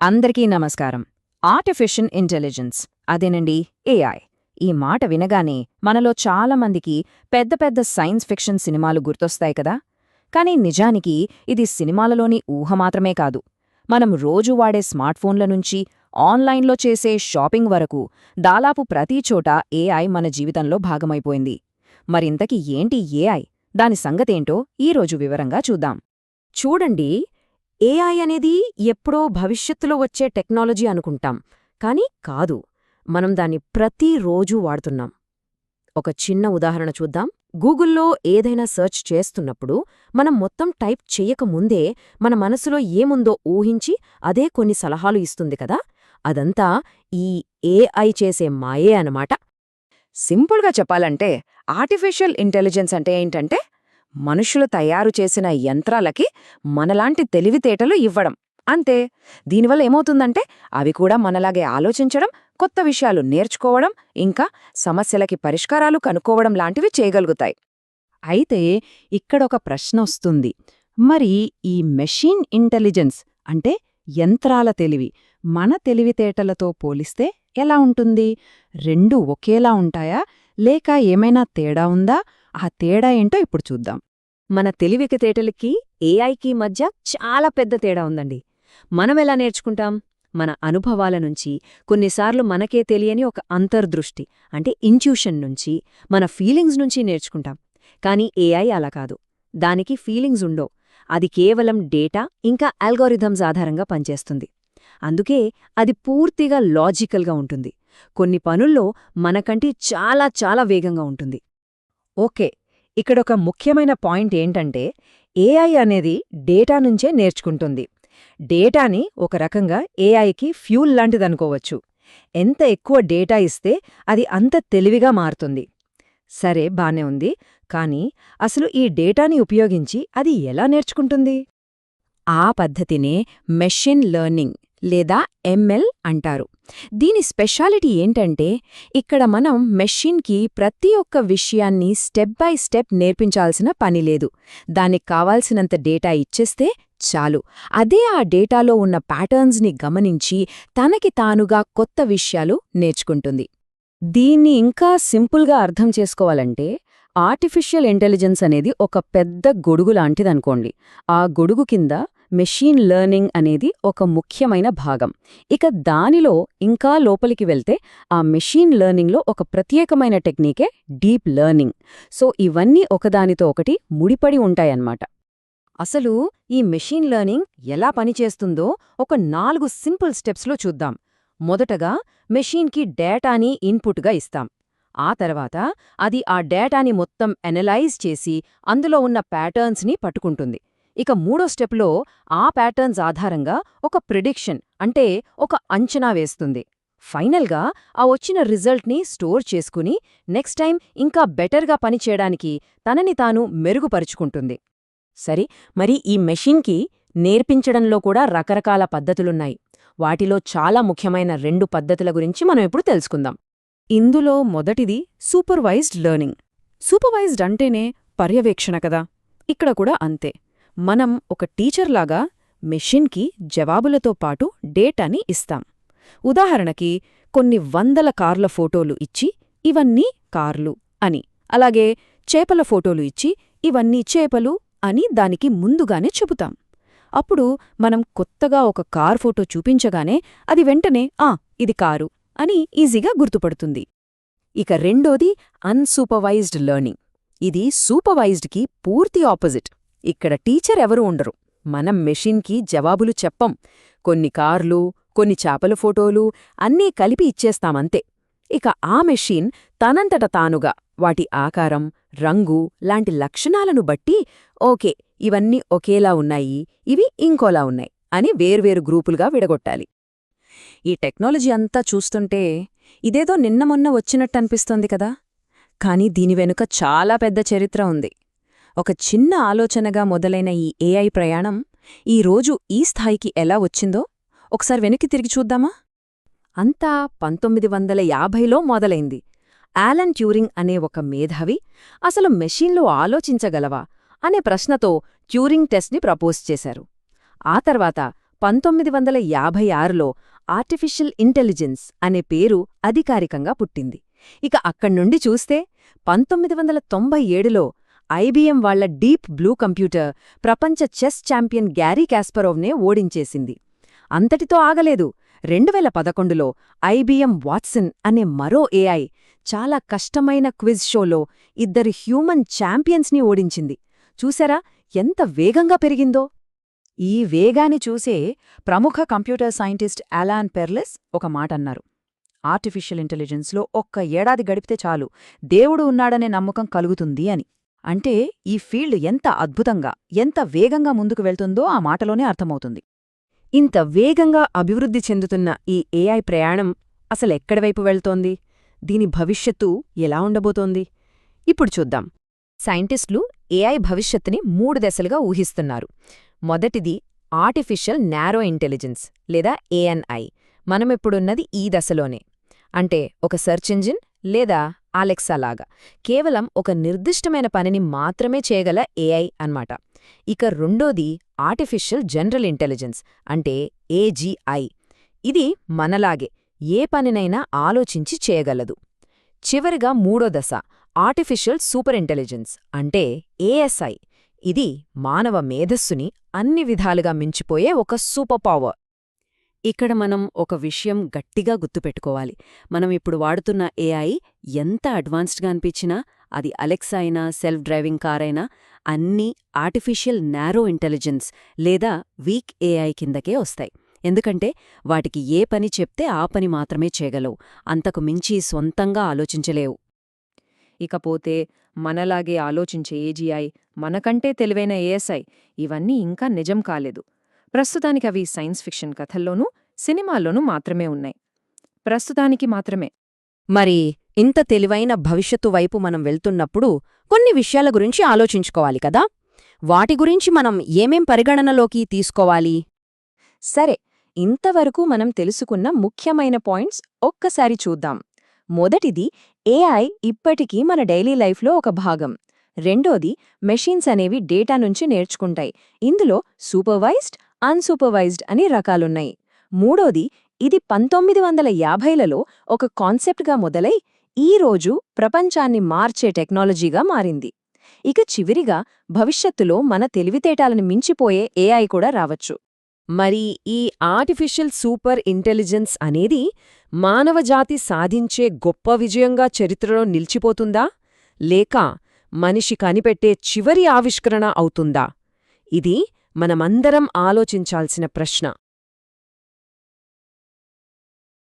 అందరికీ నమస్కారం. Artificial intelligence అదేనండి ఏఐ. ఈ మాట వినగానే మనలో చాలామందికి పెద్ద పెద్ద సైన్స్ ఫిక్షన్ సినిమాలు గుర్తొస్తాయి కదా. కానీ నిజానికి ఇది సినిమాలలోని ఊహ మాత్రమే కాదు. మనం రోజూ వాడే స్మార్ట్ఫోన్ల నుంచి ఆన్లైన్లో చేసే షాపింగ్ వరకు దాదాపు ప్రతి చోట ఏఐ మన జీవితంలో భాగమైపోయింది. మరింతకీ ఏంటి ఏఐ, దాని సంగతేంటో ఈరోజు వివరంగా చూద్దాం. చూడండి, ఏఐ అనేది ఎప్పుడో భవిష్యత్తులో వచ్చే టెక్నాలజీ అనుకుంటాం, కానీ కాదు. మనం దాన్ని ప్రతిరోజూ వాడుతున్నాం. ఒక చిన్న ఉదాహరణ చూద్దాం. గూగుల్లో ఏదైనా సెర్చ్ చేస్తున్నప్పుడు మనం మొత్తం టైప్ చెయ్యకముందే మన మనసులో ఏముందో ఊహించి అదే కొన్ని సలహాలు ఇస్తుంది కదా. అదంతా ఈ ఏఐ చేసే మాయే అనమాట. సింపుల్గా చెప్పాలంటే ఆర్టిఫిషియల్ ఇంటెలిజెన్స్ అంటే ఏంటంటే మనుషులు తయారు చేసిన యంత్రాలకి మనలాంటి తెలివితేటలు ఇవ్వడం అంతే. దీనివల్ల ఏమవుతుందంటే అవి కూడా మనలాగే ఆలోచించడం, కొత్త విషయాలు నేర్చుకోవడం, ఇంకా సమస్యలకి పరిష్కారాలు కనుక్కోవడం లాంటివి చేయగలుగుతాయి. అయితే ఇక్కడొక ప్రశ్న వస్తుంది. మరి ఈ మెషిన్ ఇంటెలిజెన్స్ అంటే యంత్రాల తెలివి మన తెలివితేటలతో పోలిస్తే ఎలా ఉంటుంది? రెండూ ఒకేలా ఉంటాయా, లేక ఏమైనా తేడా ఉందా? ఆ తేడా ఏంటో ఇప్పుడు చూద్దాం. మన తెలివితేటలకి ఏఐకి మధ్య చాలా పెద్ద తేడా ఉందండి. మనమెలా నేర్చుకుంటాం? మన అనుభవాల నుంచి, కొన్నిసార్లు మనకే తెలియని ఒక అంతర్దృష్టి అంటే ఇంట్యూషన్ నుంచి, మన ఫీలింగ్స్ నుంచి నేర్చుకుంటాం. కానీ ఏఐ అలా కాదు. దానికి ఫీలింగ్స్ ఉండవు. అది కేవలం డేటా ఇంకా అల్గోరిథమ్స్ ఆధారంగా పనిచేస్తుంది. అందుకే అది పూర్తిగా లాజికల్గా ఉంటుంది. కొన్ని పనుల్లో మనకంటే చాలా చాలా వేగంగా ఉంటుంది. ఓకే, ఇక్కడొక ముఖ్యమైన పాయింట్ ఏంటంటే ఏఐ అనేది డేటా నుంచే నేర్చుకుంటుంది. డేటాని ఒక రకంగా ఏఐకి ఫ్యూల్ లాంటిదనుకోవచ్చు. ఎంత ఎక్కువ డేటా ఇస్తే అది అంత తెలివిగా మారుతుంది. సరే, బానే ఉంది. కానీ అసలు ఈ డేటాని ఉపయోగించి అది ఎలా నేర్చుకుంటుంది? ఆ పద్ధతినే మెషిన్ లెర్నింగ్ లేదా ఎంఎల్ అంటారు. దీని స్పెషాలిటీ ఏంటంటే ఇక్కడ మనం మెషిన్కి ప్రతి ఒక్క విషయాన్ని స్టెప్ బై స్టెప్ నేర్పించాల్సిన పనిలేదు. దానికి కావాల్సినంత డేటా ఇచ్చేస్తే చాలు. అదే ఆ డేటాలో ఉన్న ప్యాటర్న్స్ని గమనించి తనకి తానుగా కొత్త విషయాలు నేర్చుకుంటుంది. దీన్ని ఇంకా సింపుల్గా అర్థం చేసుకోవాలంటే ఆర్టిఫిషియల్ ఇంటెలిజెన్స్ అనేది ఒక పెద్ద గొడుగు లాంటిదనుకోండి. ఆ గొడుగు కింద మెషీన్ లెర్నింగ్ అనేది ఒక ముఖ్యమైన భాగం. ఇక దానిలో ఇంకా లోపలికి వెళ్తే ఆ మెషీన్ లెర్నింగ్లో ఒక ప్రత్యేకమైన టెక్నికే డీప్ లెర్నింగ్. సో ఇవన్నీ ఒకదానితో ఒకటి ముడిపడి ఉంటాయన్నమాట. అసలు ఈ మెషీన్ లెర్నింగ్ ఎలా పనిచేస్తుందో ఒక 4 సింపుల్ స్టెప్స్లో చూద్దాం. మొదటగా మెషీన్కి డేటాని ఇన్పుట్గా ఇస్తాం. ఆ తర్వాత అది ఆ డేటాని మొత్తం ఎనలైజ్ చేసి అందులో ఉన్న ప్యాటర్న్స్ని పట్టుకుంటుంది. ఇక మూడో స్టెప్లో ఆ ప్యాటర్న్స్ ఆధారంగా ఒక ప్రిడిక్షన్ అంటే ఒక అంచనా వేస్తుంది. ఫైనల్గా ఆ వచ్చిన రిజల్ట్ని స్టోర్ చేసుకుని నెక్స్ట్ టైం ఇంకా బెటర్గా పనిచేయడానికి తనని తాను మెరుగుపరుచుకుంటుంది. సరే, మరి ఈ మెషిన్కి నేర్పించడంలో కూడా రకరకాల పద్ధతులున్నాయి. వాటిలో చాలా ముఖ్యమైన 2 పద్ధతుల గురించి మనం ఇప్పుడు తెలుసుకుందాం. ఇందులో మొదటిది సూపర్వైజ్డ్ లెర్నింగ్. సూపర్వైజ్డ్ అంటేనే పర్యవేక్షణ కదా. ఇక్కడ కూడా అంతే. మనం ఒక టీచర్లాగా మెషిన్కి జవాబులతో పాటు డేటాని ఇస్తాం. ఉదాహరణకి కొన్ని 100 కార్ల ఫోటోలు ఇచ్చి ఇవన్నీ కార్లు అని, అలాగే చేపల ఫోటోలు ఇచ్చి ఇవన్నీ చేపలు అని దానికి ముందుగానే చెబుతాం. అప్పుడు మనం కొత్తగా ఒక కార్ ఫోటో చూపించగానే అది వెంటనే ఇది కారు అని ఈజీగా గుర్తుపడుతుంది. ఇక రెండోది అన్సూపర్వైజ్డ్ లెర్నింగ్. ఇది సూపర్వైజ్డ్కి పూర్తి ఆపోజిట్. ఇక్కడ టీచర్ ఎవరూ ఉండరు. మనం మెషిన్కి జవాబులు చెప్పం. కొన్ని కార్లు, కొన్ని చేపల ఫోటోలు అన్నీ కలిపి ఇచ్చేస్తామంతే. ఇక ఆ మెషిన్ తనంతట తానుగా వాటి ఆకారం, రంగు లాంటి లక్షణాలను బట్టి ఓకే, ఇవన్నీ ఒకేలా ఉన్నాయి, ఇవి ఇంకోలా ఉన్నాయి అని వేర్వేరు గ్రూపులుగా విడగొట్టాలి. ఈ టెక్నాలజీ అంతా చూస్తుంటే ఇదేదో నిన్న మొన్న వచ్చినట్టనిపిస్తోంది కదా. కానీ దీని వెనుక చాలా పెద్ద చరిత్ర ఉంది. ఒక చిన్న ఆలోచనగా మొదలైన ఈ ఏఐ ప్రయాణం ఈరోజు ఈ స్థాయికి ఎలా వచ్చిందో ఒకసారి వెనక్కి తిరిగి చూద్దామా? అంతా 1950లో మొదలైంది. యాలన్ ట్యూరింగ్ అనే ఒక మేధావి అసలు మెషీన్లో ఆలోచించగలవా అనే ప్రశ్నతో ట్యూరింగ్ టెస్ట్ని ప్రపోజ్ చేశారు. ఆ తర్వాత 1956లో ఆర్టిఫిషియల్ ఇంటెలిజెన్స్ అనే పేరు అధికారికంగా పుట్టింది. ఇక అక్కడ్నుండి చూస్తే 1997లో ఐబీఎం వాళ్ల డీప్ బ్లూ కంప్యూటర్ ప్రపంచ చెస్ ఛాంపియన్ గ్యారీ కాస్పరోవ్నే ఓడించేసింది. అంతటితో ఆగలేదు. 2011లో ఐబీఎం వాట్సన్ అనే మరో ఏఐ చాలా కష్టమైన క్విజ్ షోలో ఇద్దరు హ్యూమన్ ఛాంపియన్స్ని ఓడించింది. చూసారా ఎంత వేగంగా పెరిగిందో? ఈ వేగాన్ని చూసే ప్రముఖ కంప్యూటర్ సైంటిస్ట్ అలాన్ పెర్లెస్ ఒక మాటన్నారు. ఆర్టిఫిషియల్ ఇంటెలిజెన్స్లో ఒక్క ఏడాది గడిపితే చాలు దేవుడు ఉన్నాడనే నమ్మకం కలుగుతుంది అని. అంటే ఈ ఫీల్డ్ ఎంత అద్భుతంగా, ఎంత వేగంగా ముందుకు వెళ్తుందో ఆ మాటలోనే అర్థమవుతుంది. ఇంత వేగంగా అభివృద్ధి చెందుతున్న ఈ ఏఐ ప్రయాణం అసలెక్కడివైపు వెళ్తోంది? దీని భవిష్యత్తు ఎలా ఉండబోతోంది? ఇప్పుడు చూద్దాం. సైంటిస్టులు ఏఐ భవిష్యత్తుని 3 దశలుగా ఊహిస్తున్నారు. మొదటిది ఆర్టిఫిషియల్ నారో ఇంటెలిజెన్స్ లేదా ఏఎన్ఐ. మనమిప్పుడున్నది ఈ దశలోనే. అంటే ఒక సెర్చ్ ఇంజిన్ లేదా అలెక్సా లాగా కేవలం ఒక నిర్దిష్టమైన పనిని మాత్రమే చేయగల ఏఐ అన్నమాట. ఇక రెండోది ఆర్టిఫిషియల్ జనరల్ ఇంటెలిజెన్స్ అంటే ఏజీఐ. ఇది మనలాగే ఏ పనినైనా ఆలోచించి చేయగలదు. చివరిగా మూడో దశ ఆర్టిఫిషియల్ సూపర్ ఇంటెలిజెన్స్ అంటే ఏఎస్ఐ. ఇది మానవ మేధస్సుని అన్ని విధాలుగా మించిపోయే ఒక సూపర్ పవర్. ఇక్కడ మనం ఒక విషయం గట్టిగా గుర్తుపెట్టుకోవాలి. మనం ఇప్పుడు వాడుతున్న ఏఐ ఎంత అడ్వాన్స్డ్గా అనిపించినా, అది అలెక్సా అయినా సెల్ఫ్ డ్రైవింగ్ కార్ అయినా అన్నీ ఆర్టిఫిషియల్ నారో ఇంటెలిజెన్స్ లేదా వీక్ ఏఐ కిందకే వస్తాయి. ఎందుకంటే వాటికి ఏ పని చెప్తే ఆ పని మాత్రమే చేయగలవు, అంతకు మించి సొంతంగా ఆలోచించలేవు. ఇకపోతే మనలాగే ఆలోచించే ఏజీఐ, మనకంటే తెలివైన ఏఎస్ఐ ఇవన్నీ ఇంకా నిజం కాలేదు. ప్రస్తుతానికి అవి సైన్స్ ఫిక్షన్ కథల్లోనూ సినిమాల్లోనూ మాత్రమే ఉన్నాయి. ప్రస్తుతానికి మాత్రమే. మరి ఇంత తెలివైన భవిష్యత్తు వైపు మనం వెళ్తున్నప్పుడు కొన్ని విషయాల గురించి ఆలోచించుకోవాలి కదా? వాటి గురించి మనం ఏమేం పరిగణనలోకి తీసుకోవాలి? సరే, ఇంతవరకు మనం తెలుసుకున్న ముఖ్యమైన పాయింట్స్ ఒక్కసారి చూద్దాం. మొదటిది, ఏఐ ఇప్పటికీ మన డైలీ లైఫ్లో ఒక భాగం. రెండోది, మెషిన్స్ అనేవి డేటా నుంచి నేర్చుకుంటాయి. ఇందులో సూపర్వైజ్డ్, అన్సూపర్వైజ్డ్ అని రకాలున్నాయి. మూడోది, ఇది 1950లలో ఒక కాన్సెప్ట్గా మొదలై ఈరోజు ప్రపంచాన్ని మార్చే టెక్నాలజీగా మారింది. ఇక చివరిగా, భవిష్యత్తులో మన తెలివితేటాలను మించిపోయే ఏఐ కూడా రావచ్చు. మరి ఈ ఆర్టిఫిషియల్ సూపర్ ఇంటెలిజెన్స్ అనేది మానవజాతి సాధించే గొప్ప విజయంగా చరిత్రలో నిలిచిపోతుందా? లేక మనిషి కనిపెట్టే చివరి ఆవిష్కరణ అవుతుందా? ఇది మనమందరం ఆలోచించాల్సిన ప్రశ్న.